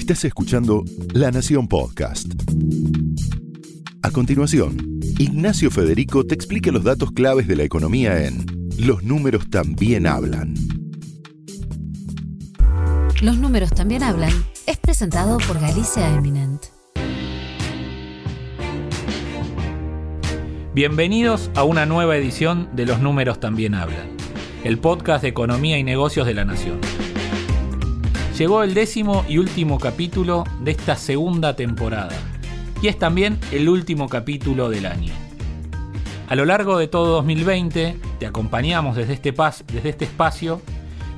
Estás escuchando La Nación Podcast. A continuación, Ignacio Federico te explica los datos claves de la economía en Los números también hablan. Los números también hablan es presentado por Galicia Eminent. Bienvenidos a una nueva edición de Los números también hablan, el podcast de economía y negocios de La Nación. Llegó el 10º y último capítulo de esta segunda temporada y es también el último capítulo del año. A lo largo de todo 2020 te acompañamos desde este espacio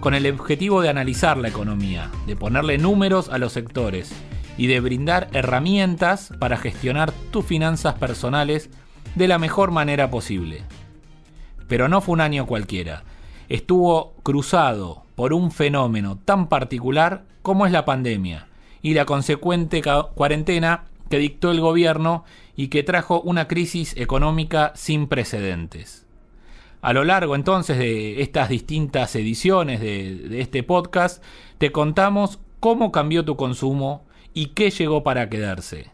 con el objetivo de analizar la economía, de ponerle números a los sectores y de brindar herramientas para gestionar tus finanzas personales de la mejor manera posible. Pero no fue un año cualquiera. Estuvo cruzado por un fenómeno tan particular como es la pandemia y la consecuente cuarentena que dictó el gobierno y que trajo una crisis económica sin precedentes. A lo largo entonces de estas distintas ediciones de este podcast, te contamos cómo cambió tu consumo y qué llegó para quedarse.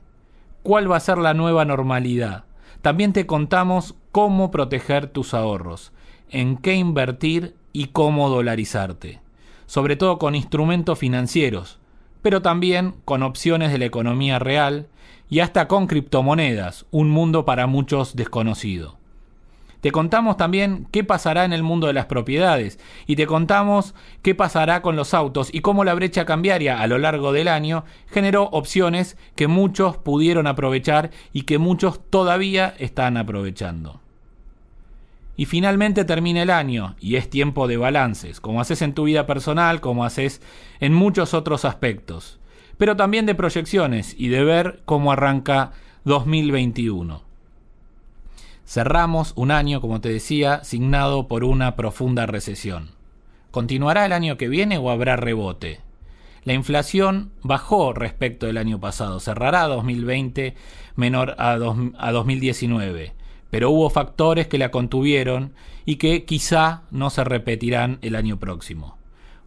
¿Cuál va a ser la nueva normalidad? También te contamos cómo proteger tus ahorros, en qué invertir y cómo dolarizarte, sobre todo con instrumentos financieros, pero también con opciones de la economía real y hasta con criptomonedas, un mundo para muchos desconocido. Te contamos también qué pasará en el mundo de las propiedades y te contamos qué pasará con los autos y cómo la brecha cambiaria a lo largo del año generó opciones que muchos pudieron aprovechar y que muchos todavía están aprovechando. Y finalmente termina el año y es tiempo de balances, como haces en tu vida personal, como haces en muchos otros aspectos, pero también de proyecciones y de ver cómo arranca 2021. Cerramos un año, como te decía, signado por una profunda recesión. ¿Continuará el año que viene o habrá rebote? La inflación bajó respecto del año pasado, cerrará 2020 menor a 2019, pero hubo factores que la contuvieron y que quizá no se repetirán el año próximo.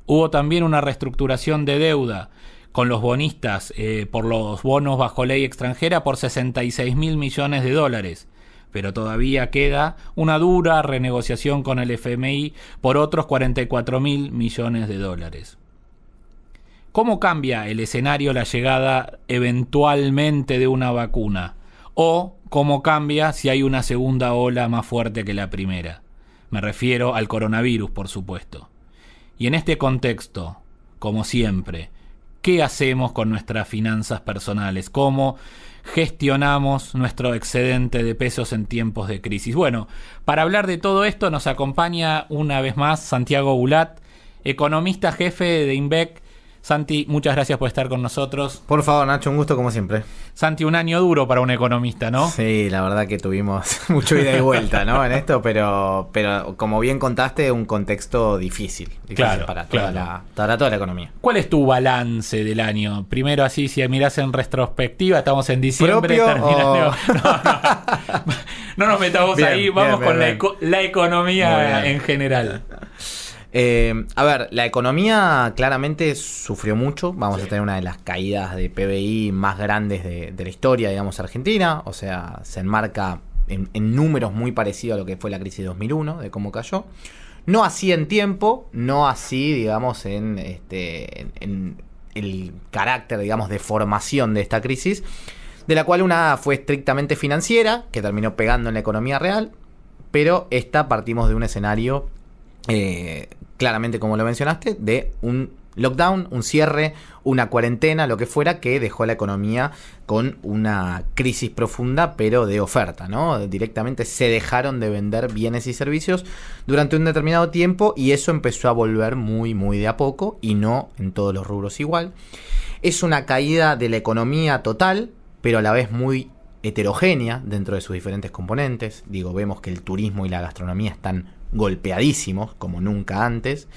Hubo también una reestructuración de deuda con los bonistas por los bonos bajo ley extranjera por $66.000 millones, pero todavía queda una dura renegociación con el FMI por otros $44.000 millones. ¿Cómo cambia el escenario la llegada eventualmente de una vacuna? ¿O cómo cambia si hay una segunda ola más fuerte que la primera? Me refiero al coronavirus, por supuesto. Y en este contexto, como siempre, ¿qué hacemos con nuestras finanzas personales? ¿Cómo gestionamos nuestro excedente de pesos en tiempos de crisis? Bueno, para hablar de todo esto nos acompaña una vez más Santiago Bulat, economista jefe de INVEC. Santi, muchas gracias por estar con nosotros. Por favor, Nacho, un gusto como siempre. Santi, un año duro para un economista, ¿no? Sí, la verdad que tuvimos mucho ida y vuelta, ¿no? En esto, pero como bien contaste, un contexto difícil Claro, para toda la economía. ¿Cuál es tu balance del año? Primero, así, si mirás en retrospectiva, estamos en diciembre. No nos metamos bien, ahí, vamos bien, con la economía en general. A ver, la economía claramente sufrió mucho. Vamos a tener una de las caídas de PBI más grandes de la historia, digamos, argentina. O sea, se enmarca en números muy parecidos a lo que fue la crisis de 2001, de cómo cayó. No así en tiempo, no así, digamos, en el carácter, digamos, de formación de esta crisis, de la cual una fue estrictamente financiera, que terminó pegando en la economía real, pero esta partimos de un escenario claramente, como lo mencionaste, de un lockdown, un cierre, una cuarentena, lo que fuera, que dejó la economía con una crisis profunda, pero de oferta, ¿no? Directamente se dejaron de vender bienes y servicios durante un determinado tiempo y eso empezó a volver muy, muy de a poco y no en todos los rubros igual. Es una caída de la economía total, pero a la vez muy heterogénea dentro de sus diferentes componentes. Digo, vemos que el turismo y la gastronomía están golpeadísimos como nunca antes.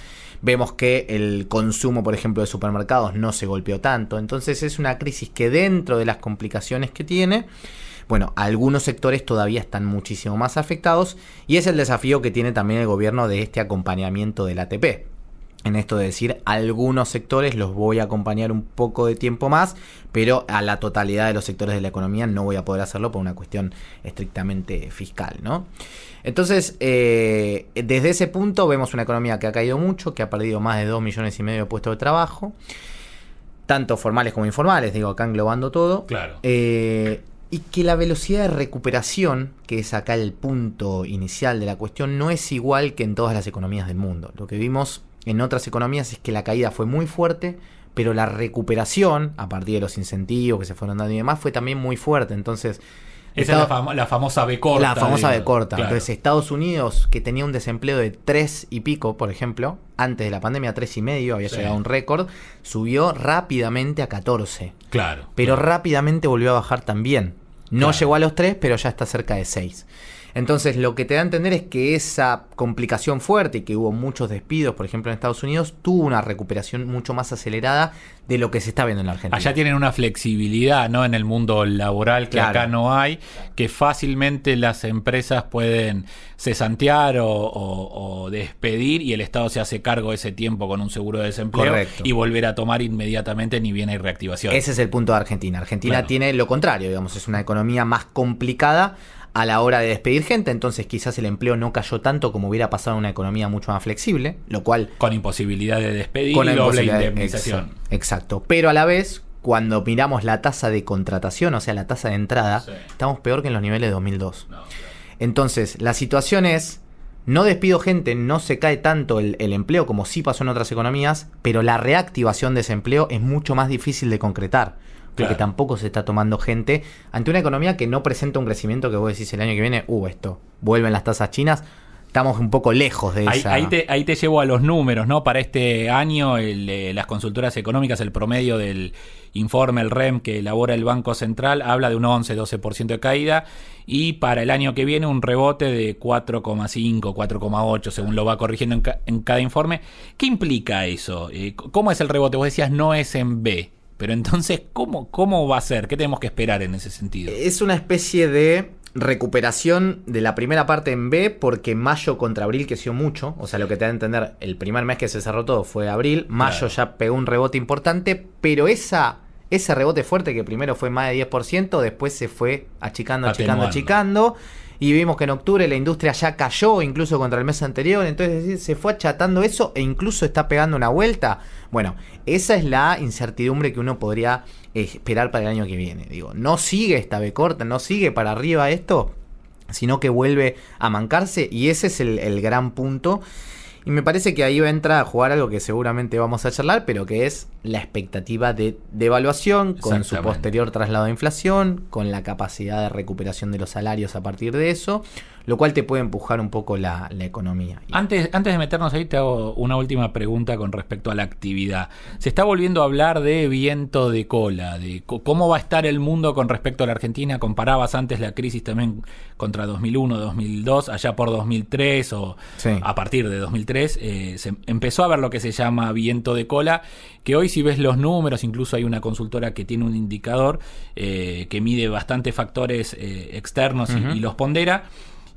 Vemos que el consumo, por ejemplo, de supermercados no se golpeó tanto. Entonces es una crisis que dentro de las complicaciones que tiene, bueno, algunos sectores todavía están muchísimo más afectados y es el desafío que tiene también el gobierno de este acompañamiento del ATP. en esto de decir, algunos sectores los voy a acompañar un poco de tiempo más, pero a la totalidad de los sectores de la economía no voy a poder hacerlo por una cuestión estrictamente fiscal, ¿no? Entonces, desde ese punto vemos una economía que ha caído mucho, que ha perdido más de 2,5 millones de puestos de trabajo, tanto formales como informales, digo, acá englobando todo. Claro. Y que la velocidad de recuperación, que es acá el punto inicial de la cuestión, no es igual que en todas las economías del mundo. Lo que vimos en otras economías es que la caída fue muy fuerte, pero la recuperación, a partir de los incentivos que se fueron dando y demás, fue también muy fuerte. Entonces, esa es la famosa B corta. La famosa B corta. Claro. Entonces, Estados Unidos, que tenía un desempleo de 3 y pico, por ejemplo, antes de la pandemia 3,5, había llegado a un récord, subió rápidamente a 14. Claro. Pero rápidamente volvió a bajar también. No llegó a los 3, pero ya está cerca de 6. Entonces, lo que te da a entender es que esa complicación fuerte y que hubo muchos despidos, por ejemplo, en Estados Unidos, tuvo una recuperación mucho más acelerada de lo que se está viendo en la Argentina. Allá tienen una flexibilidad, ¿no?, en el mundo laboral que acá no hay, que fácilmente las empresas pueden cesantear o despedir y el Estado se hace cargo de ese tiempo con un seguro de desempleo. Correcto. Y volver a tomar inmediatamente ni bien hay reactivación. Ese es el punto de Argentina. Argentina tiene lo contrario, digamos, es una economía más complicada a la hora de despedir gente, entonces quizás el empleo no cayó tanto como hubiera pasado en una economía mucho más flexible, lo cual... Con imposibilidad de despedir con y doble imposibilidad indemnización. Exacto. Pero a la vez, cuando miramos la tasa de contratación, o sea, la tasa de entrada, estamos peor que en los niveles de 2002. No, entonces, la situación es, no despido gente, no se cae tanto el empleo como sí pasó en otras economías, pero la reactivación de ese empleo es mucho más difícil de concretar. Porque tampoco se está tomando gente ante una economía que no presenta un crecimiento que vos decís el año que viene, esto, vuelven las tasas chinas, estamos un poco lejos de esa... Ahí te llevo a los números, ¿no? Para este año, las consultoras económicas, el promedio del informe, el REM, que elabora el Banco Central, habla de un 11-12% de caída, y para el año que viene un rebote de 4,5, 4,8, según lo va corrigiendo en cada informe. ¿Qué implica eso? ¿Cómo es el rebote? Vos decías, no es en B. Pero entonces, ¿cómo va a ser? ¿Qué tenemos que esperar en ese sentido? Es una especie de recuperación de la primera parte en B, porque mayo contra abril creció mucho. O sea, lo que te da a entender, el primer mes que se cerró todo fue abril. Mayo ya pegó un rebote importante, pero ese rebote fuerte que primero fue más de 10%, después se fue achicando. Y vimos que en octubre la industria ya cayó incluso contra el mes anterior, entonces se fue achatando eso e incluso está pegando una vuelta. Bueno, esa es la incertidumbre que uno podría esperar para el año que viene. Digo, no sigue esta B corta, no sigue para arriba esto, sino que vuelve a mancarse, y ese es el gran punto. Y me parece que ahí va a entrar a jugar algo que seguramente vamos a charlar, pero que es la expectativa de devaluación con su posterior traslado a inflación, con la capacidad de recuperación de los salarios a partir de eso, lo cual te puede empujar un poco la economía. Antes de meternos ahí, te hago una última pregunta con respecto a la actividad. Se está volviendo a hablar de viento de cola, de cómo va a estar el mundo con respecto a la Argentina. Comparabas antes la crisis también contra 2001, 2002, allá por 2003 o a partir de 2003. Se empezó a ver lo que se llama viento de cola, que hoy si ves los números, incluso hay una consultora que tiene un indicador que mide bastantes factores externos y los pondera.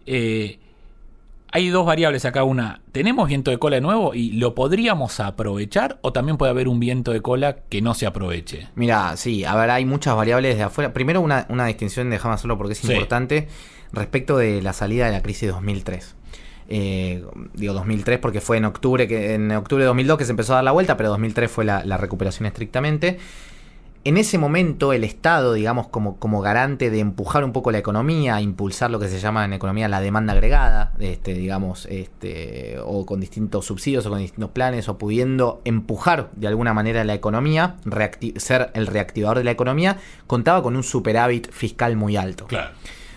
Hay dos variables acá. Una, ¿tenemos viento de cola de nuevo y lo podríamos aprovechar, o también puede haber un viento de cola que no se aproveche? Mira, sí, a ver, hay muchas variables de afuera. Primero una distinción, déjame hacerlo porque es importante, respecto de la salida de la crisis de 2003. Digo 2003 porque fue en octubre de 2002 que se empezó a dar la vuelta, pero 2003 fue la recuperación estrictamente. En ese momento el Estado, digamos, como garante de empujar un poco la economía, impulsar lo que se llama en economía la demanda agregada, o con distintos subsidios o con distintos planes, o pudiendo empujar de alguna manera la economía, ser el reactivador de la economía, contaba con un superávit fiscal muy alto. Claro.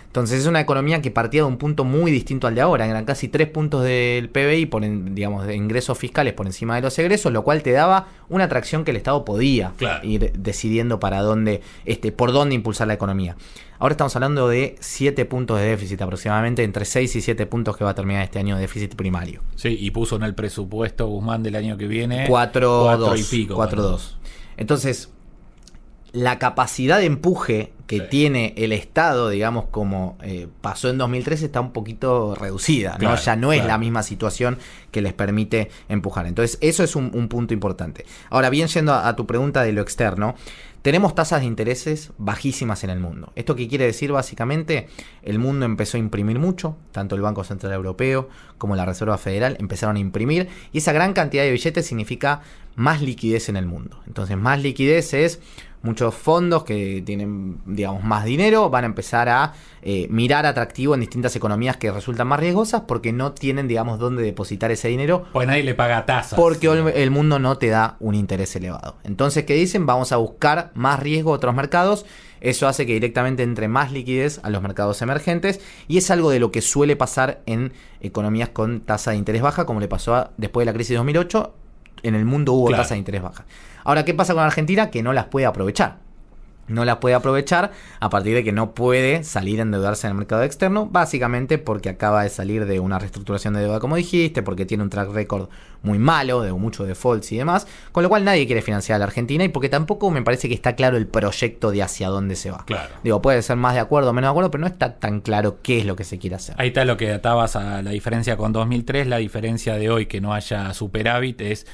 Entonces es una economía que partía de un punto muy distinto al de ahora. Eran casi 3 puntos del PBI, de ingresos fiscales por encima de los egresos, lo cual te daba una atracción que el Estado podía ir decidiendo por dónde impulsar la economía. Ahora estamos hablando de 7 puntos de déficit aproximadamente, entre 6 y 7 puntos que va a terminar este año de déficit primario. Sí, y puso en el presupuesto Guzmán del año que viene 4,2 y pico. 4,2. Entonces, la capacidad de empuje que tiene el Estado, digamos, como pasó en 2013, está un poquito reducida, ¿no? Ya no es la misma situación que les permite empujar. Entonces, eso es un punto importante. Ahora, bien, yendo a tu pregunta de lo externo, tenemos tasas de intereses bajísimas en el mundo. ¿Esto qué quiere decir? Básicamente, el mundo empezó a imprimir mucho, tanto el Banco Central Europeo como la Reserva Federal empezaron a imprimir, y esa gran cantidad de billetes significa más liquidez en el mundo. Entonces, más liquidez es muchos fondos que tienen, digamos, más dinero, van a empezar a mirar atractivo en distintas economías que resultan más riesgosas porque no tienen, digamos, dónde depositar ese dinero. Pues nadie le paga tasas. Porque el mundo no te da un interés elevado. Entonces, ¿qué dicen? Vamos a buscar más riesgo a otros mercados. Eso hace que directamente entre más liquidez a los mercados emergentes, y es algo de lo que suele pasar en economías con tasa de interés baja, como le pasó después de la crisis de 2008. En el mundo hubo tasa de interés baja. Ahora, ¿qué pasa con Argentina? Que no las puede aprovechar. No las puede aprovechar a partir de que no puede salir a endeudarse en el mercado externo, básicamente porque acaba de salir de una reestructuración de deuda, como dijiste, porque tiene un track record muy malo, de muchos defaults y demás, con lo cual nadie quiere financiar a la Argentina, y porque tampoco me parece que está claro el proyecto de hacia dónde se va. Claro. Digo, puede ser más de acuerdo o menos de acuerdo, pero no está tan claro qué es lo que se quiere hacer. Ahí está lo que atabas a la diferencia con 2003, la diferencia de hoy que no haya superávit es...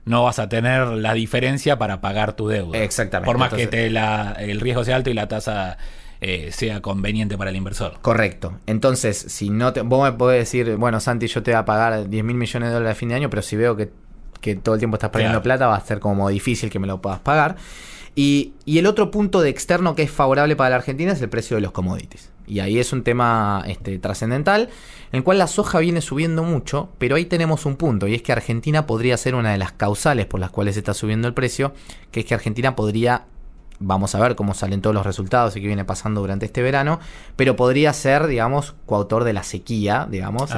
no vas a tener la diferencia para pagar tu deuda. Exactamente. Por más que el riesgo sea alto y la tasa sea conveniente para el inversor. Correcto. Entonces, si no vos me podés decir, bueno, Santi, yo te voy a pagar 10 mil millones de dólares a fin de año, pero si veo que todo el tiempo estás perdiendo plata, va a ser como difícil que me lo puedas pagar. Y el otro punto de externo que es favorable para la Argentina es el precio de los commodities. Y ahí es un tema trascendental, en el cual la soja viene subiendo mucho, pero ahí tenemos un punto, y es que Argentina podría ser una de las causales por las cuales está subiendo el precio, que es que Argentina podría, vamos a ver cómo salen todos los resultados y qué viene pasando durante este verano, pero podría ser, digamos, coautor de la sequía, digamos,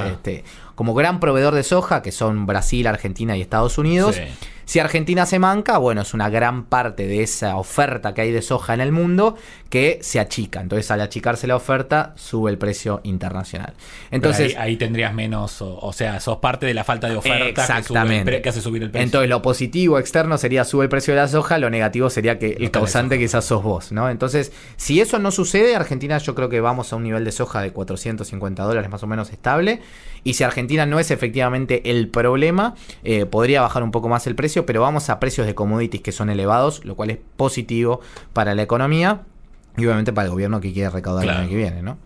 como gran proveedor de soja, que son Brasil, Argentina y Estados Unidos. Sí. Si Argentina se manca, bueno, es una gran parte de esa oferta que hay de soja en el mundo que se achica. Entonces, al achicarse la oferta, sube el precio internacional. Entonces, ahí tendrías menos, o sea, sos parte de la falta de oferta exactamente. Que hace subir el precio. Entonces, lo positivo externo sería sube el precio de la soja, lo negativo sería que el causante quizás sos vos, ¿no? Entonces, si eso no sucede, Argentina yo creo que vamos a un nivel de soja de $450 más o menos estable. Y si Argentina no es efectivamente el problema, podría bajar un poco más el precio, pero vamos a precios de commodities que son elevados, lo cual es positivo para la economía y obviamente para el gobierno que quiere recaudar el año que viene, ¿no?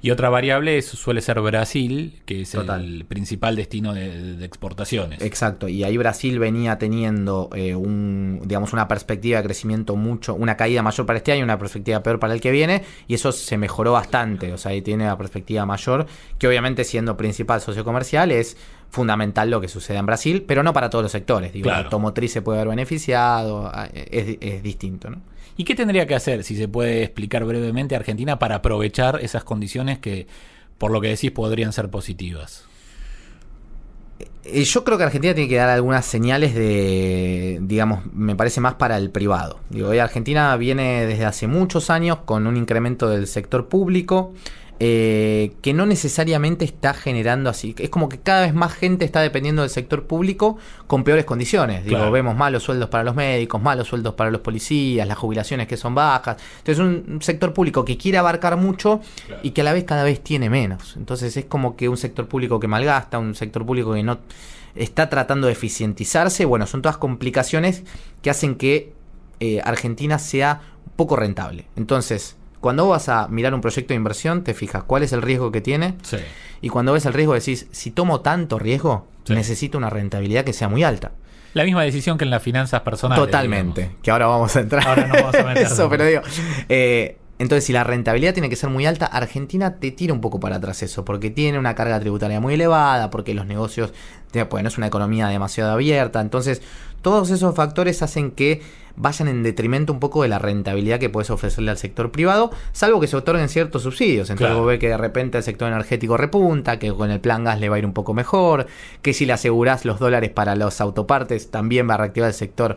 Y otra variable suele ser Brasil, que es el principal destino de exportaciones. Exacto, y ahí Brasil venía teniendo una perspectiva de crecimiento una caída mayor para este año, una perspectiva peor para el que viene, y eso se mejoró bastante. O sea, ahí tiene una perspectiva mayor, que obviamente siendo principal socio comercial es fundamental lo que sucede en Brasil, pero no para todos los sectores. Digo, la automotriz se puede haber beneficiado, es distinto, ¿no? ¿Y qué tendría que hacer, si se puede explicar brevemente, Argentina para aprovechar esas condiciones que, por lo que decís, podrían ser positivas? Yo creo que Argentina tiene que dar algunas señales de, digamos, me parece más para el privado. Digo, Argentina viene desde hace muchos años con un incremento del sector público, que no necesariamente está generando así. Es como que cada vez más gente está dependiendo del sector público con peores condiciones. Digo, vemos malos sueldos para los médicos, malos sueldos para los policías, las jubilaciones que son bajas. Entonces, un sector público que quiere abarcar mucho y que a la vez cada vez tiene menos. Entonces, es como que un sector público que malgasta, un sector público que no está tratando de eficientizarse. Bueno, son todas complicaciones que hacen que Argentina sea poco rentable. Entonces, cuando vas a mirar un proyecto de inversión, te fijas cuál es el riesgo que tiene. Sí. Y cuando ves el riesgo decís, si tomo tanto riesgo, necesito una rentabilidad que sea muy alta. La misma decisión que en las finanzas personales. Totalmente. Digamos. Que ahora vamos a entrar. Ahora nos vamos a meter. Eso, pero digo... entonces, si la rentabilidad tiene que ser muy alta, Argentina te tira un poco para atrás eso, porque tiene una carga tributaria muy elevada, porque los negocios, pues no es una economía demasiado abierta. Entonces, todos esos factores hacen que vayan en detrimento un poco de la rentabilidad que puedes ofrecerle al sector privado, salvo que se otorguen ciertos subsidios. Entonces vos ves que de repente el sector energético repunta, que con el plan gas le va a ir un poco mejor, que si le asegurás los dólares para los autopartes también va a reactivar el sector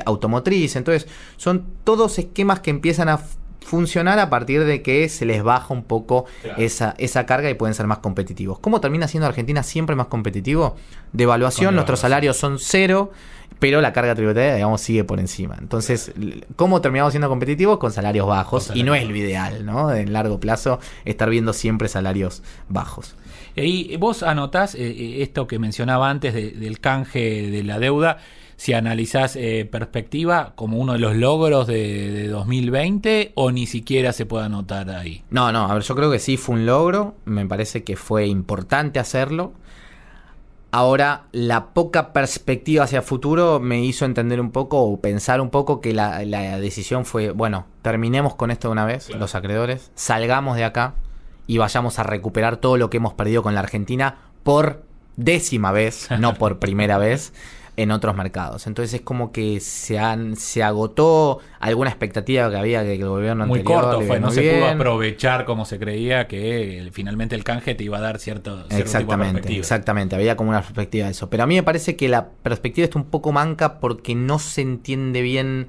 automotriz. Entonces son todos esquemas que empiezan a funcionar a partir de que se les baja un poco esa carga y pueden ser más competitivos. ¿Cómo termina siendo Argentina siempre más competitivo? Devaluación, nuestros salarios son 0, pero la carga tributaria, digamos, sigue por encima. Entonces, ¿cómo terminamos siendo competitivos? Con salarios bajos, y no es lo ideal, ¿no? En largo plazo, estar viendo siempre salarios bajos. Y vos anotás esto que mencionaba antes del canje de la deuda, si analizás perspectiva como uno de los logros de 2020, o ni siquiera se puede anotar ahí. No, a ver, yo creo que sí fue un logro, me parece que fue importante hacerlo. Ahora, la poca perspectiva hacia el futuro me hizo entender un poco o pensar un poco que la decisión fue, bueno, terminemos con esto de una vez, claro, los acreedores, salgamos de acá y vayamos a recuperar todo lo que hemos perdido con la Argentina por 10ª vez, no por primera vez, en otros mercados. Entonces es como que se agotó alguna expectativa que había que el gobierno muy anterior corto fue, no se bien. pudo aprovechar como se creía que finalmente el canje te iba a dar cierto tipo de perspectiva. Exactamente, había como una perspectiva de eso. Pero a mí me parece que la perspectiva está un poco manca porque no se entiende bien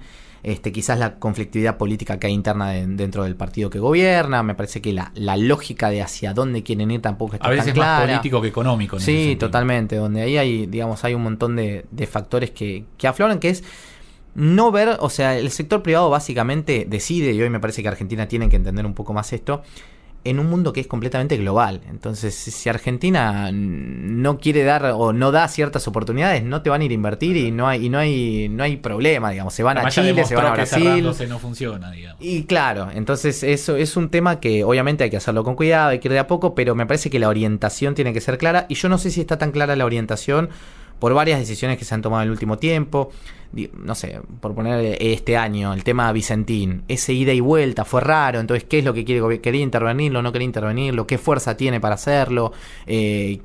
quizás la conflictividad política que hay interna dentro del partido que gobierna. Me parece que la lógica de hacia dónde quieren ir tampoco está tan clara. A veces es más político que económico. Sí, totalmente. Donde ahí hay, digamos, hay un montón de factores que afloran, que es no ver, o sea, el sector privado básicamente decide, y hoy me parece que Argentina tiene que entender un poco más esto, en un mundo que es completamente global. Entonces, si Argentina no quiere dar o no da ciertas oportunidades, no te van a ir a invertir y no hay problema, digamos. Se van a Chile, se van a Brasil. No funciona, digamos. Y claro, entonces eso es un tema que obviamente hay que hacerlo con cuidado, hay que ir de a poco, pero me parece que la orientación tiene que ser clara, y yo no sé si está tan clara la orientación por varias decisiones que se han tomado en el último tiempo. No sé, por poner este año, el tema Vicentín, ese ida y vuelta fue raro. Entonces, ¿qué es lo que quiere? ¿Quería intervenirlo? ¿No quería intervenirlo? ¿Qué fuerza tiene para hacerlo?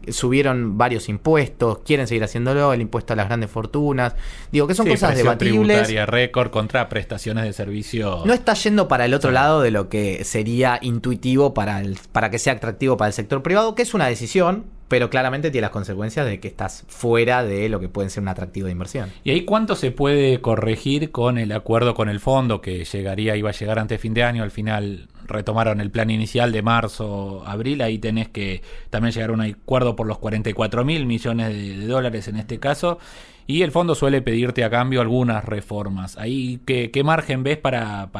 Subieron varios impuestos, quieren seguir haciéndolo, el impuesto a las grandes fortunas. Digo, que son cosas debatibles. Tributaria récord contra prestaciones de servicio. No está yendo para el otro lado de lo que sería intuitivo para que sea atractivo para el sector privado, que es una decisión, pero claramente tiene las consecuencias de que estás fuera de lo que puede ser un atractivo de inversión. ¿Y ahí cuánto se puede corregir con el acuerdo con el fondo que iba a llegar antes de fin de año? Al final retomaron el plan inicial de marzo, abril. Ahí tenés que también llegar a un acuerdo por los 44.000 millones de dólares en este caso. Y el fondo suele pedirte a cambio algunas reformas. Ahí, ¿qué margen ves para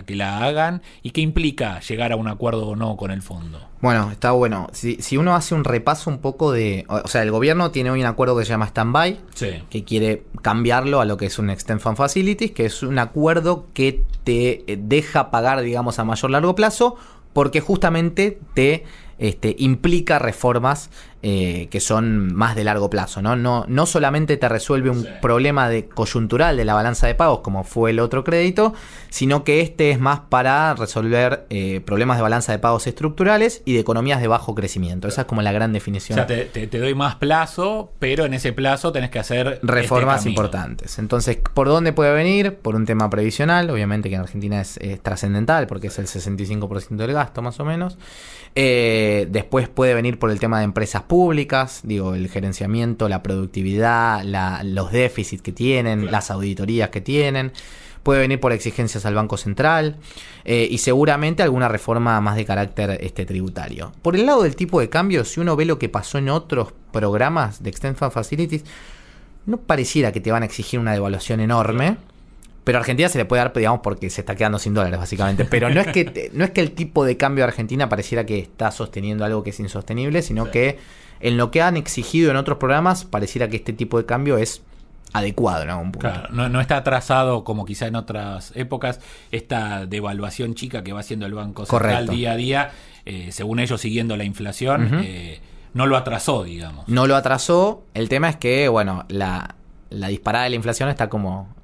que la hagan? ¿Y qué implica llegar a un acuerdo o no con el fondo? Bueno, está bueno. Si uno hace un repaso un poco de... O sea, el gobierno tiene hoy un acuerdo que se llama Stand-by, sí, que quiere cambiarlo a lo que es un Extend Fund Facilities, que es un acuerdo que te deja pagar, digamos, a mayor largo plazo, porque justamente te implica reformas que son más de largo plazo, ¿no? No solamente te resuelve un problema coyuntural de la balanza de pagos, como fue el otro crédito, sino que es más para resolver problemas de balanza de pagos estructurales y de economías de bajo crecimiento. Esa es como la gran definición. O sea, te doy más plazo, pero en ese plazo tenés que hacer reformas importantes. Entonces, ¿por dónde puede venir? Por un tema previsional, obviamente que en Argentina es trascendental, porque es el 65% del gasto, más o menos. Después puede venir por el tema de empresas públicas, digo, el gerenciamiento, la productividad, los déficits que tienen, claro, las auditorías que tienen. Puede venir por exigencias al Banco Central y seguramente alguna reforma más de carácter tributario. Por el lado del tipo de cambio, si uno ve lo que pasó en otros programas de Extend Fund Facilities, no pareciera que te van a exigir una devaluación enorme. Pero a Argentina se le puede dar, digamos, porque se está quedando sin dólares, básicamente. Pero no es que el tipo de cambio de Argentina pareciera que está sosteniendo algo que es insostenible, sino que en lo que han exigido en otros programas, pareciera que este tipo de cambio es adecuado en algún punto. Claro, no está atrasado como quizá en otras épocas, esta devaluación chica que va haciendo el Banco Central día a día, según ellos siguiendo la inflación, no lo atrasó, digamos. No lo atrasó. El tema es que, bueno, la disparada de la inflación está como...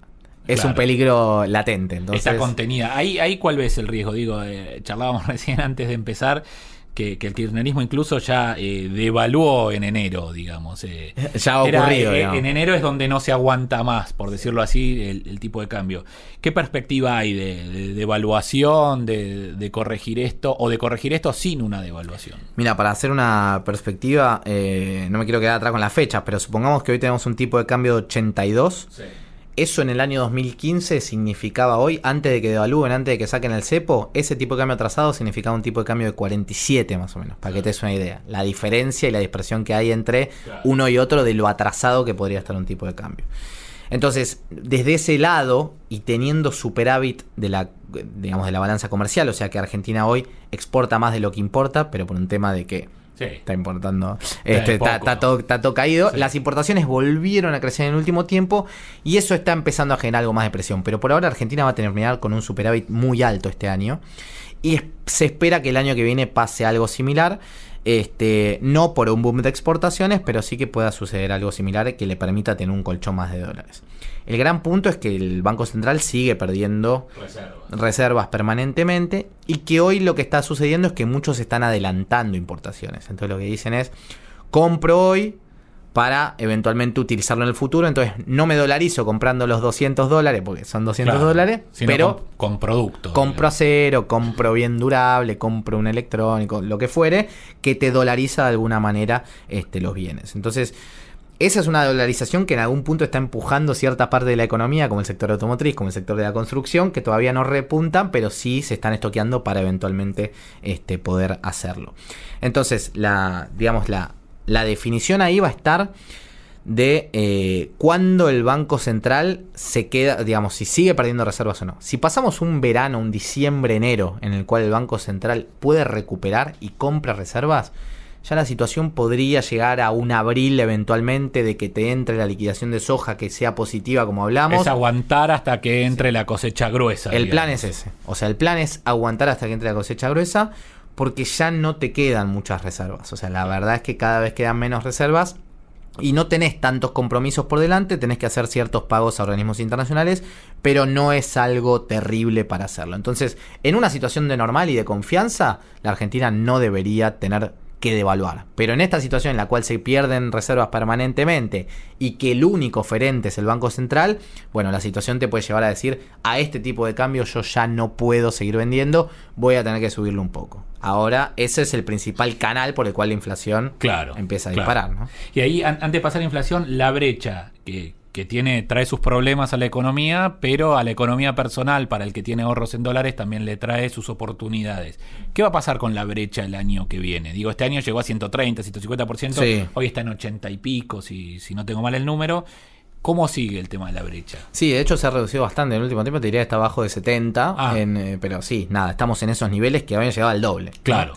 Es un peligro latente. Entonces... Está contenida. Ahí ¿cuál ves el riesgo? Digo, charlábamos recién antes de empezar que el kirchnerismo incluso ya devaluó en enero, digamos. Ya ha ocurrido. En enero es donde no se aguanta más, por decirlo así, el tipo de cambio. ¿Qué perspectiva hay de devaluación, de corregir esto, o de corregir esto sin una devaluación? Mira, para hacer una perspectiva, no me quiero quedar atrás con las fechas, pero supongamos que hoy tenemos un tipo de cambio de 82. Sí. Eso en el año 2015 significaba hoy, antes de que devalúen, antes de que saquen el cepo, ese tipo de cambio atrasado significaba un tipo de cambio de 47 más o menos, para que te des una idea. La diferencia y la dispersión que hay entre uno y otro de lo atrasado que podría estar un tipo de cambio. Entonces, desde ese lado y teniendo superávit de la balanza comercial, o sea que Argentina hoy exporta más de lo que importa, pero por un tema de que está importando, está todo caído. Las importaciones volvieron a crecer en el último tiempo y eso está empezando a generar algo más de presión. Pero por ahora Argentina va a terminar con un superávit muy alto este año y se espera que el año que viene pase algo similar. No por un boom de exportaciones, pero sí que pueda suceder algo similar que le permita tener un colchón más de dólares. El gran punto es que el Banco Central sigue perdiendo reservas permanentemente y que hoy lo que está sucediendo es que muchos están adelantando importaciones. Entonces lo que dicen es, compro hoy para eventualmente utilizarlo en el futuro. Entonces no me dolarizo comprando los $200 porque son $200, pero con producto. Compro acero, compro bien durable, compro un electrónico, lo que fuere, que te dolariza de alguna manera los bienes. Entonces, esa es una dolarización que en algún punto está empujando cierta parte de la economía, como el sector automotriz, como el sector de la construcción, que todavía no repuntan, pero sí se están estoqueando para eventualmente poder hacerlo. Entonces, la definición ahí va a estar de cuándo el Banco Central se queda, si sigue perdiendo reservas o no. Si pasamos un verano, un diciembre, enero, en el cual el Banco Central puede recuperar y compra reservas, ya la situación podría llegar a un abril eventualmente de que te entre la liquidación de soja que sea positiva, como hablamos. Es aguantar hasta que entre la cosecha gruesa. El plan es ese. O sea, el plan es aguantar hasta que entre la cosecha gruesa, porque ya no te quedan muchas reservas. O sea, la verdad es que cada vez quedan menos reservas y no tenés tantos compromisos por delante, tenés que hacer ciertos pagos a organismos internacionales, pero no es algo terrible para hacerlo. Entonces, en una situación de normal y de confianza, la Argentina no debería tener que devaluar. Pero en esta situación en la cual se pierden reservas permanentemente y que el único oferente es el Banco Central, bueno, la situación te puede llevar a decir, a este tipo de cambio yo ya no puedo seguir vendiendo, voy a tener que subirlo un poco. Ahora, ese es el principal canal por el cual la inflación empieza a disparar, ¿no? Y ahí, antes de pasar a la inflación, la brecha que trae sus problemas a la economía, pero a la economía personal, para el que tiene ahorros en dólares, también le trae sus oportunidades. ¿Qué va a pasar con la brecha el año que viene? Digo, este año llegó a 130, 150%, hoy está en 80 y pico, si no tengo mal el número. ¿Cómo sigue el tema de la brecha? Sí, de hecho se ha reducido bastante en el último tiempo, te diría que está abajo de 70, pero sí, nada, estamos en esos niveles que habían llegado al doble. Claro.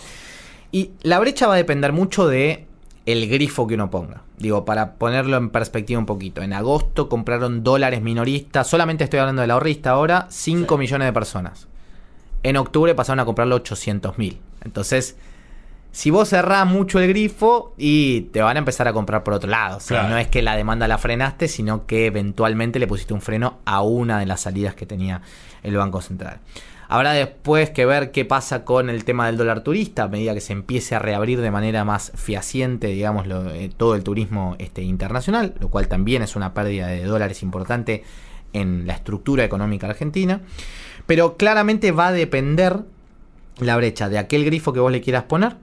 Y la brecha va a depender mucho de el grifo que uno ponga. Digo, para ponerlo en perspectiva un poquito. En agosto compraron dólares minoristas, solamente estoy hablando del ahorrista ahora, 5 millones de personas. En octubre pasaron a comprarlo 800.000. Entonces, si vos cerrás mucho el grifo y te van a empezar a comprar por otro lado. O sea, no es que la demanda la frenaste, sino que eventualmente le pusiste un freno a una de las salidas que tenía el Banco Central. Habrá después que ver qué pasa con el tema del dólar turista a medida que se empiece a reabrir de manera más fehaciente, digamos, todo el turismo internacional, lo cual también es una pérdida de dólares importante en la estructura económica argentina. Pero claramente va a depender la brecha de aquel grifo que vos le quieras poner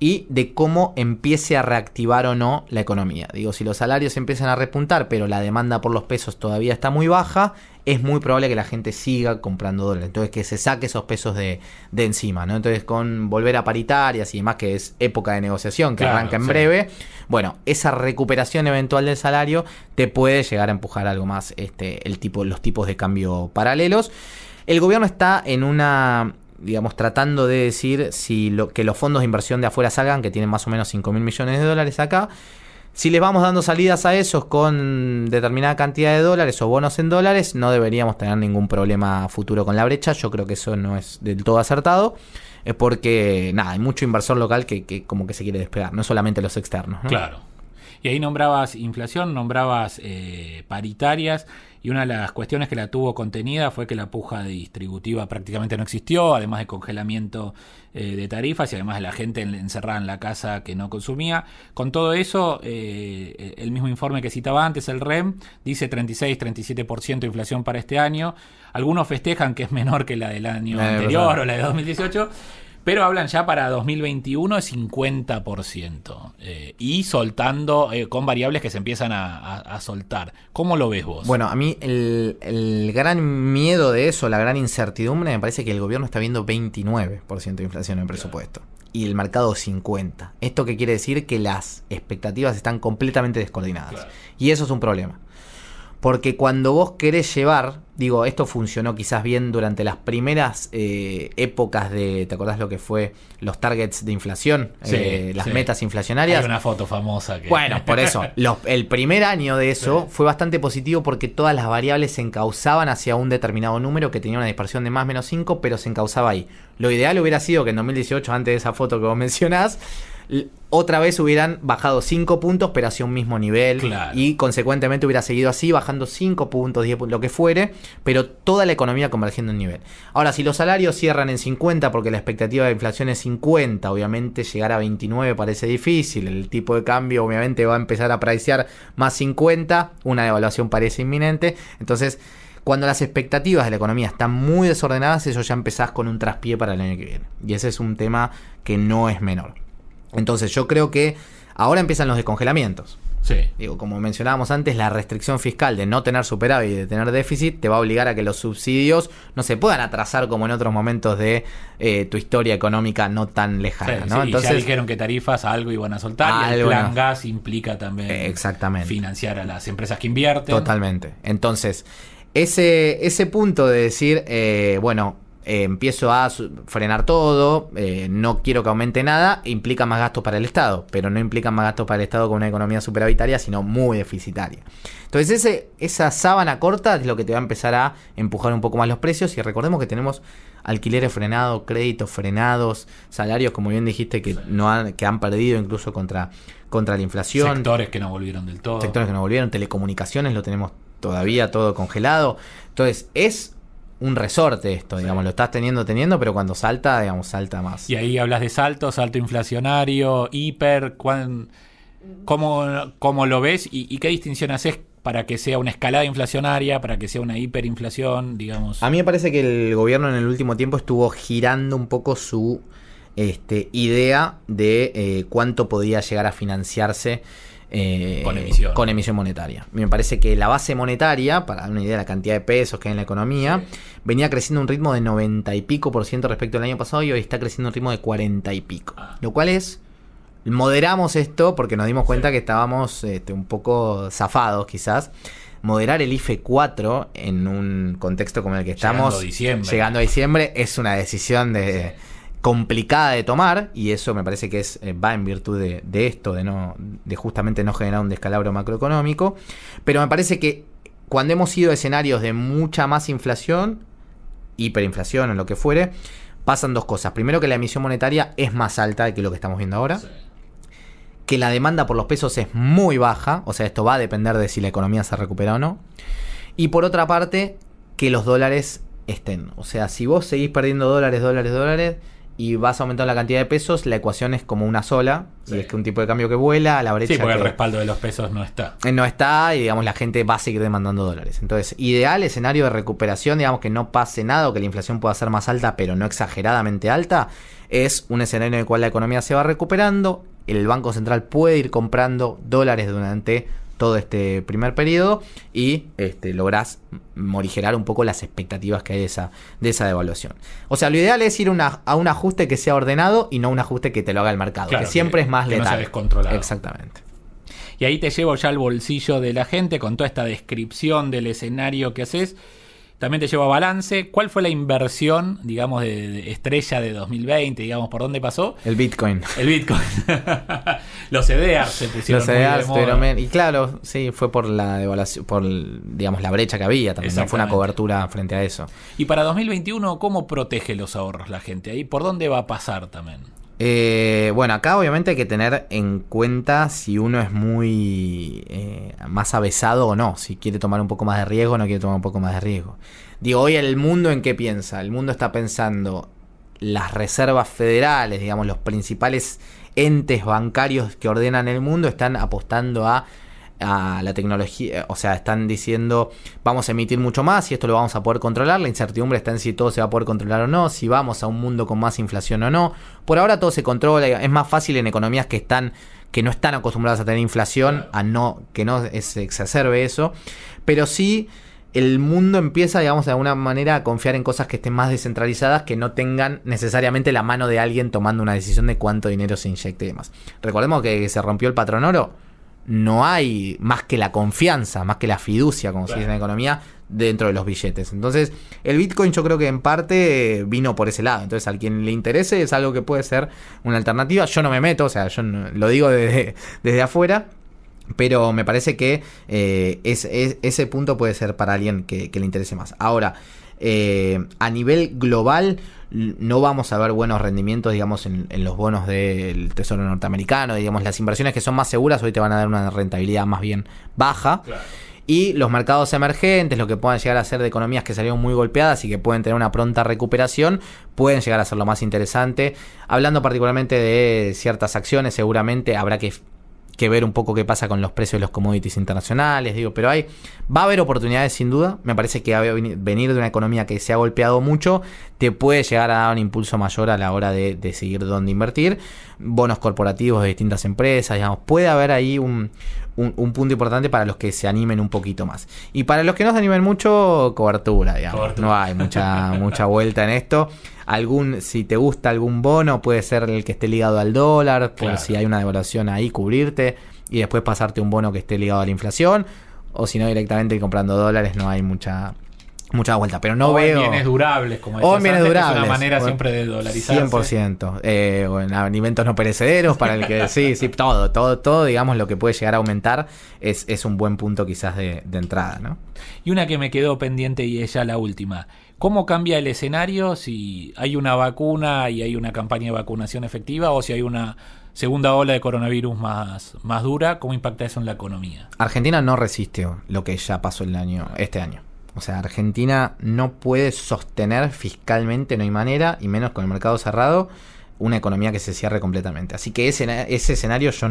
y de cómo empiece a reactivar o no la economía. Digo, si los salarios empiezan a repuntar, pero la demanda por los pesos todavía está muy baja, es muy probable que la gente siga comprando dólares. Entonces, que se saque esos pesos de encima, ¿no? Entonces, con volver a paritarias y demás, que es época de negociación, que arranca en breve, bueno, esa recuperación eventual del salario te puede llegar a empujar algo más los tipos de cambio paralelos. El gobierno está en una, digamos, tratando de decir que los fondos de inversión de afuera salgan, que tienen más o menos 5.000 millones de dólares acá. Si les vamos dando salidas a esos con determinada cantidad de dólares o bonos en dólares, no deberíamos tener ningún problema futuro con la brecha. Yo creo que eso no es del todo acertado, porque hay mucho inversor local que como que se quiere despegar, no solamente los externos, ¿no? Claro. Y ahí nombrabas inflación, nombrabas paritarias, y una de las cuestiones que la tuvo contenida fue que la puja distributiva prácticamente no existió, además de congelamiento de tarifas y además de la gente encerrada en la casa que no consumía. Con todo eso, el mismo informe que citaba antes, el REM, dice 36-37% de inflación para este año. Algunos festejan que es menor que la del año anterior o la de 2018, pero hablan ya para 2021 de 50%, y soltando con variables que se empiezan a soltar. ¿Cómo lo ves vos? Bueno, a mí el gran miedo de eso, la gran incertidumbre, me parece que el gobierno está viendo 29% de inflación en el presupuesto y el mercado 50%. ¿Esto qué quiere decir? Que las expectativas están completamente descoordinadas. Y eso es un problema. Porque cuando vos querés llevar, digo, esto funcionó quizás bien durante las primeras épocas de, ¿te acordás lo que fue los targets de inflación? Sí, las sí. metas inflacionarias. Hay una foto famosa que... Bueno, por eso, el primer año de eso fue bastante positivo porque todas las variables se encauzaban hacia un determinado número que tenía una dispersión de más o menos 5, pero se encauzaba ahí. Lo ideal hubiera sido que en 2018, antes de esa foto que vos mencionás, otra vez hubieran bajado 5 puntos, pero hacia un mismo nivel. Claro. Y consecuentemente hubiera seguido así, bajando 5 puntos, 10 puntos, lo que fuere, pero toda la economía convergiendo en nivel. Ahora, si los salarios cierran en 50, porque la expectativa de inflación es 50, obviamente llegar a 29 parece difícil. El tipo de cambio, obviamente, va a empezar a pricear más 50. Una devaluación parece inminente. Entonces, cuando las expectativas de la economía están muy desordenadas, eso ya empezás con un traspié para el año que viene. Y ese es un tema que no es menor. Entonces yo creo que ahora empiezan los descongelamientos. Sí. Digo, como mencionábamos antes, la restricción fiscal de no tener superávit y de tener déficit te va a obligar a que los subsidios no se puedan atrasar como en otros momentos de tu historia económica no tan lejana, Sí, ¿no? sí, Entonces, ya dijeron que tarifas algo iban a soltar y el plan gas implica también exactamente financiar a las empresas que invierten. Totalmente. Entonces, ese punto de decir, empiezo a frenar todo, no quiero que aumente nada, implica más gastos para el Estado, pero no implica más gastos para el Estado con una economía superavitaria, sino muy deficitaria. Entonces esa sábana corta es lo que te va a empezar a empujar un poco más los precios, y recordemos que tenemos alquileres frenados, créditos frenados, salarios, como bien dijiste, que que han perdido incluso contra la inflación. Sectores que no volvieron del todo. Telecomunicaciones lo tenemos todavía todo congelado. Entonces es un resorte esto, digamos, lo estás teniendo, pero cuando salta, digamos, salta más. Y ahí hablas de salto inflacionario, hiper, ¿cómo lo ves? ¿Y qué distinción haces para que sea una escalada inflacionaria, para que sea una hiperinflación, digamos? A mí me parece que el gobierno en el último tiempo estuvo girando un poco su idea de cuánto podía llegar a financiarse con emisión monetaria. Me parece que la base monetaria, para dar una idea de la cantidad de pesos que hay en la economía, venía creciendo a un ritmo de 90 y pico % respecto al año pasado, y hoy está creciendo a un ritmo de 40 y pico. Lo cual es, moderamos esto porque nos dimos cuenta que estábamos un poco zafados quizás. Moderar el IFE 4 en un contexto como el que estamos, llegando a diciembre, es una decisión complicada de tomar, y eso me parece que va en virtud de esto, de justamente no generar un descalabro macroeconómico. Pero me parece que cuando hemos ido a escenarios de mucha más inflación, hiperinflación o lo que fuere, pasan dos cosas. Primero, que la emisión monetaria es más alta que lo que estamos viendo ahora. Sí. Que la demanda por los pesos es muy baja, o sea, esto va a depender de si la economía se recupera o no. Y por otra parte, que los dólares estén. O sea, si vos seguís perdiendo dólares, y vas aumentando la cantidad de pesos, la ecuación es como una sola. Sí. Y es que un tipo de cambio que vuela a la brecha. Sí, porque el respaldo de los pesos no está. No está, y digamos la gente va a seguir demandando dólares. Entonces, ideal escenario de recuperación, digamos que no pase nada, o que la inflación pueda ser más alta, pero no exageradamente alta, es un escenario en el cual la economía se va recuperando, el Banco Central puede ir comprando dólares durante todo este primer periodo, y lográs morigerar un poco las expectativas que hay de esa devaluación. O sea, lo ideal es ir a un ajuste que sea ordenado y no un ajuste que te lo haga el mercado, claro, que siempre es más letal. No sea descontrolado. Exactamente. Y ahí te llevo ya al bolsillo de la gente con toda esta descripción del escenario que haces. También te llevo a balance. ¿Cuál fue la inversión, digamos, de estrella de 2020? Digamos, ¿por dónde pasó? El Bitcoin. Los CDRs se pusieron los CDRs, muy de moda. Y claro, sí, fue por la devaluación, por, digamos, la brecha que había también. No fue una cobertura frente a eso. Y para 2021, ¿cómo protege los ahorros la gente? ¿Ahí por dónde va a pasar también? Bueno, acá obviamente hay que tener en cuenta si uno es muy más avesado o no, si quiere tomar un poco más de riesgo o no quiere tomar un poco más de riesgo. Digo, hoy el mundo, ¿en qué piensa? El mundo está pensando las reservas federales, digamos, los principales entes bancarios que ordenan el mundo están apostando a la tecnología, o sea, están diciendo vamos a emitir mucho más y esto lo vamos a poder controlar. La incertidumbre está en si todo se va a poder controlar o no, si vamos a un mundo con más inflación o no. Por ahora todo se controla. Es más fácil en economías que no están acostumbradas a tener inflación, que no se exacerbe eso. Pero sí, el mundo empieza, digamos, de alguna manera a confiar en cosas que estén más descentralizadas, que no tengan necesariamente la mano de alguien tomando una decisión de cuánto dinero se inyecte y demás. Recordemos que se rompió el patrón oro. no hay más que la confianza, más que la fiducia, como se dice en la economía, dentro de los billetes. Entonces, el Bitcoin yo creo que en parte vino por ese lado. Entonces, al quien le interese es algo que puede ser una alternativa. Yo no me meto, o sea, yo no, lo digo desde afuera, pero me parece que ese punto puede ser para alguien que le interese más. Ahora, a nivel global, no vamos a ver buenos rendimientos, digamos, en los bonos del Tesoro norteamericano. Digamos, las inversiones que son más seguras hoy te van a dar una rentabilidad más bien baja. Claro. Y los mercados emergentes, lo que puedan llegar a ser de economías que salieron muy golpeadas y que pueden tener una pronta recuperación, pueden llegar a ser lo más interesante. Hablando particularmente de ciertas acciones, seguramente habrá que ver un poco qué pasa con los precios de los commodities internacionales, pero va a haber oportunidades sin duda. Me parece que venir de una economía que se ha golpeado mucho te puede llegar a dar un impulso mayor a la hora de decidir dónde invertir. Bonos corporativos de distintas empresas, digamos, puede haber ahí un punto importante para los que se animen un poquito más. Y para los que no se animen mucho, cobertura, digamos. No hay mucha vuelta en esto. Si te gusta algún bono, puede ser el que esté ligado al dólar, por si hay una devaluación ahí, cubrirte y después pasarte un bono que esté ligado a la inflación, o si no, directamente comprando dólares. No hay mucha vuelta, pero no veo... O en bienes durables, como decías antes, durables, que es una manera siempre de dolarizarse. 100%. O en alimentos no perecederos, para el que sí, todo, digamos, lo que puede llegar a aumentar es un buen punto quizás de entrada, ¿no? Y una que me quedó pendiente y es ya la última. ¿Cómo cambia el escenario si hay una vacuna y hay una campaña de vacunación efectiva, o si hay una segunda ola de coronavirus más dura? ¿Cómo impacta eso en la economía? Argentina no resiste lo que ya pasó este año. O sea, Argentina no puede sostener fiscalmente, no hay manera, y menos con el mercado cerrado, una economía que se cierre completamente. Así que ese escenario yo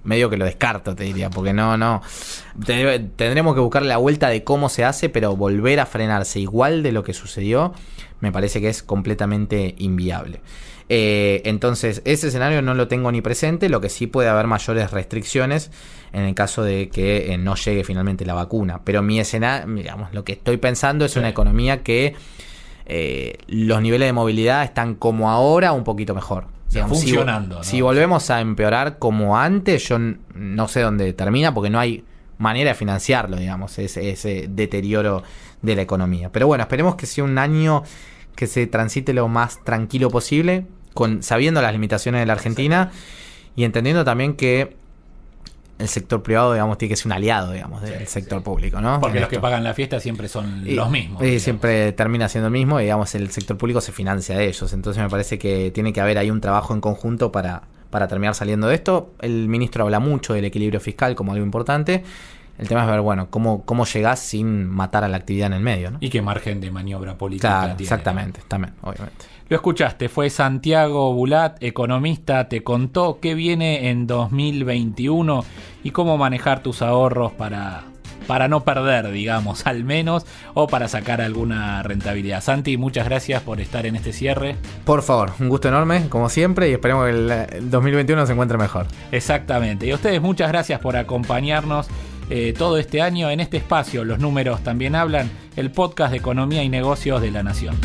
medio que lo descarto, te diría, porque no. Tendremos que buscar la vuelta de cómo se hace, pero volver a frenarse igual de lo que sucedió, me parece que es completamente inviable. Entonces, ese escenario no lo tengo ni presente. Lo que sí puede haber mayores restricciones en el caso de que no llegue finalmente la vacuna. Pero mi escenario, digamos, lo que estoy pensando es una economía que los niveles de movilidad están como ahora, un poquito mejor. Digamos, funcionando, ¿no? Si volvemos a empeorar como antes, yo no sé dónde termina, porque no hay manera de financiarlo, digamos, ese deterioro de la economía. Pero bueno, esperemos que sea un año que se transite lo más tranquilo posible, sabiendo las limitaciones de la Argentina, y entendiendo también que el sector privado, digamos, tiene que ser un aliado, digamos, del sector público, ¿no? Porque los que pagan la fiesta siempre son los mismos. Y siempre termina siendo el mismo, y digamos, el sector público se financia de ellos. Entonces me parece que tiene que haber ahí un trabajo en conjunto para terminar saliendo de esto. El ministro habla mucho del equilibrio fiscal como algo importante. El tema es ver, bueno, cómo llegás sin matar a la actividad en el medio, ¿no? Y qué margen de maniobra política tiene. Claro, exactamente, también, obviamente. Lo escuchaste, fue Santiago Bulat, economista, te contó qué viene en 2021 y cómo manejar tus ahorros para no perder, digamos, al menos, o para sacar alguna rentabilidad. Santi, muchas gracias por estar en este cierre. Por favor, un gusto enorme, como siempre, y esperemos que el 2021 se encuentre mejor. Exactamente. Y a ustedes muchas gracias por acompañarnos todo este año en este espacio. Los números también hablan, el podcast de economía y negocios de La Nación.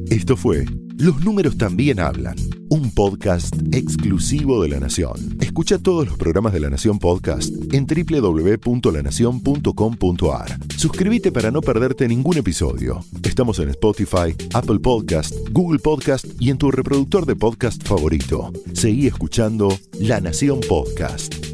Esto fue Los números también hablan, un podcast exclusivo de La Nación. Escucha todos los programas de La Nación Podcast en www.lanacion.com.ar. Suscríbete para no perderte ningún episodio. Estamos en Spotify, Apple Podcast, Google Podcast y en tu reproductor de podcast favorito. Seguí escuchando La Nación Podcast.